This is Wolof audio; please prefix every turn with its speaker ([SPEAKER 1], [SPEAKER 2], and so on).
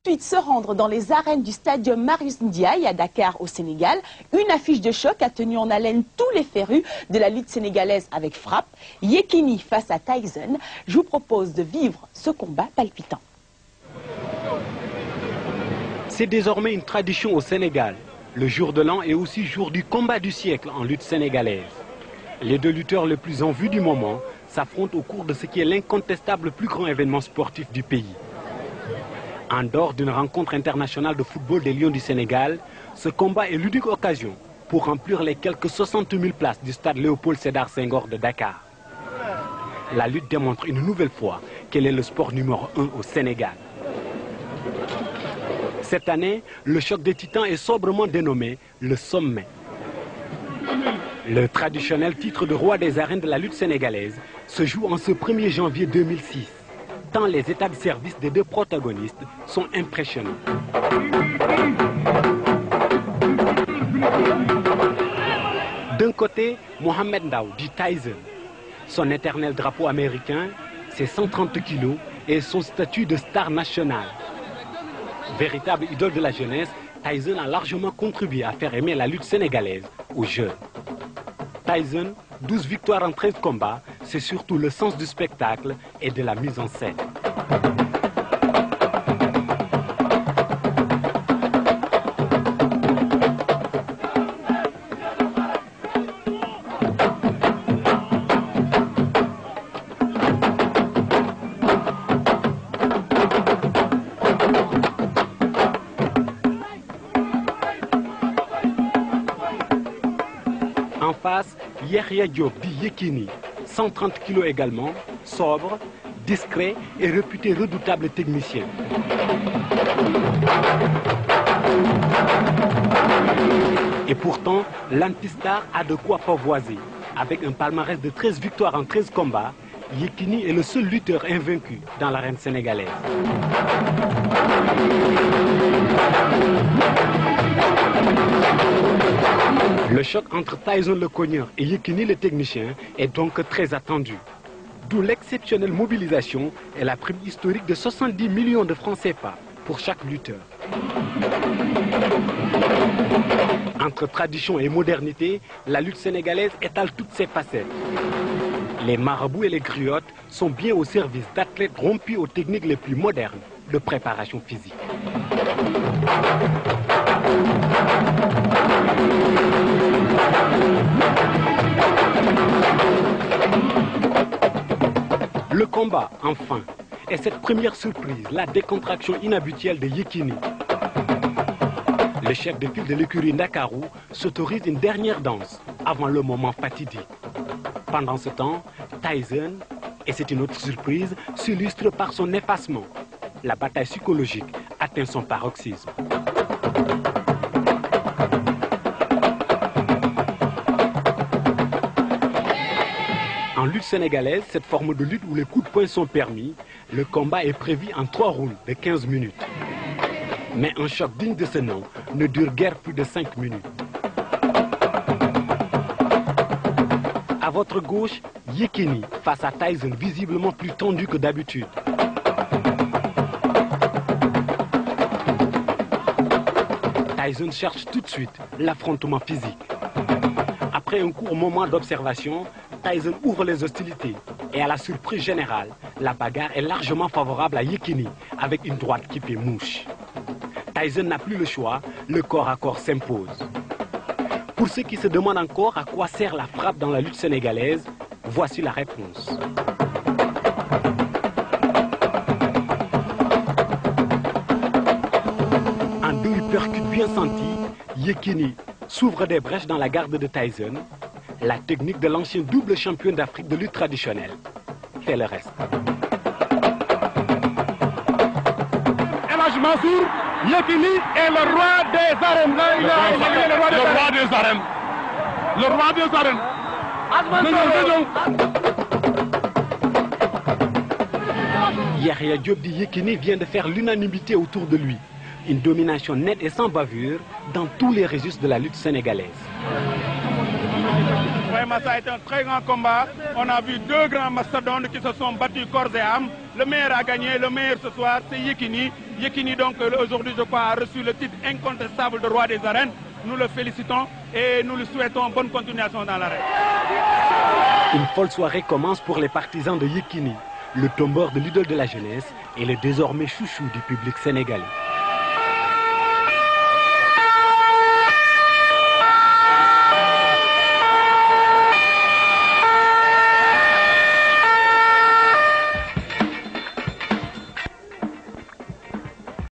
[SPEAKER 1] Ensuite, se rendre dans les arènes du stadium Marius Ndiaye à Dakar au Sénégal. Une affiche de choc a tenu en haleine tous les férus de la lutte sénégalaise avec frappe. Yekini face à Tyson. Je vous propose de vivre ce combat palpitant.
[SPEAKER 2] C'est désormais une tradition au Sénégal. Le jour de l'an est aussi jour du combat du siècle en lutte sénégalaise. Les deux lutteurs les plus en vue du moment s'affrontent au cours de ce qui est l'incontestable plus grand événement sportif du pays. En dehors d'une rencontre internationale de football des Lions du Sénégal, ce combat est l'unique occasion pour remplir les quelques 60 000 places du stade Léopold Sédar Senghor de Dakar. La lutte démontre une nouvelle fois qu'elle est le sport numéro 1 au Sénégal. Cette année, le choc des titans est sobrement dénommé le sommet. Le traditionnel titre de roi des arènes de la lutte sénégalaise se joue en ce 1er janvier 2006. Tant les états de service des deux protagonistes sont impressionnants. D'un côté, Mohamed Ndao dit Tyson. Son éternel drapeau américain, ses 130 kilos et son statut de star nationale. Véritable idole de la jeunesse, Tyson a largement contribué à faire aimer la lutte sénégalaise aux jeunes. Tyson, 12 victoires en 13 combats, c'est surtout le sens du spectacle et de la mise en scène. En face, Yahya Diop dit Yekini, 130 kilos également, sobre, discret et réputé redoutable technicien. Et pourtant, l'antistar a de quoi pavoiser. Avec un palmarès de 13 victoires en 13 combats, Yekini est le seul lutteur invaincu dans l'arène sénégalaise. Le choc entre Tyson le cogneur et Yekini le technicien est donc très attendu. D'où l'exceptionnelle mobilisation et la prime historique de 70 millions de francs CFA pour chaque lutteur. Entre tradition et modernité, la lutte sénégalaise étale toutes ses facettes. Les marabouts et les griottes sont bien au service d'athlètes rompus aux techniques les plus modernes de préparation physique. Le combat, enfin, est cette première surprise, la décontraction inhabituelle de Yekini. Le chef de file de l'écurie Ndakarou s'autorise une dernière danse avant le moment fatidique. Pendant ce temps, Tyson, et c'est une autre surprise, s'illustre par son effacement. La bataille psychologique atteint son paroxysme. En lutte sénégalaise, cette forme de lutte où les coups de poing sont permis, le combat est prévu en 3 rounds de 15 minutes. Mais un choc digne de ce nom ne dure guère plus de 5 minutes. À votre gauche, Yekini face à Tyson visiblement plus tendu que d'habitude. Tyson cherche tout de suite l'affrontement physique. Après un court moment d'observation, Tyson ouvre les hostilités et à la surprise générale, la bagarre est largement favorable à Yekini avec une droite qui fait mouche. Tyson n'a plus le choix, le corps à corps s'impose. Pour ceux qui se demandent encore à quoi sert la frappe dans la lutte sénégalaise, voici la réponse. En 2 uppercuts bien sentis, Yekini s'ouvre des brèches dans la garde de Tyson. La technique de l'ancien double champion d'Afrique de lutte traditionnelle fait le reste.
[SPEAKER 3] El Hadj Mansour, Yekini est le roi des arènes. Le roi des arènes. Le roi des arènes.
[SPEAKER 2] Yahya Diop dit Yekini vient de faire l'unanimité autour de lui. Une domination nette et sans bavure dans tous les registres de la lutte sénégalaise.
[SPEAKER 3] Vraiment, ça a été un très grand combat. On a vu deux grands mastodontes qui se sont battus corps et âme. Le meilleur a gagné, le meilleur ce soir, c'est Yekini. Yekini, donc, aujourd'hui, je crois, a reçu le titre incontestable de roi des arènes. Nous le félicitons et nous lui souhaitons bonne continuation dans l'arène.
[SPEAKER 2] Une folle soirée commence pour les partisans de Yekini. Le tombeur de l'idole de la jeunesse et le désormais chouchou du public sénégalais.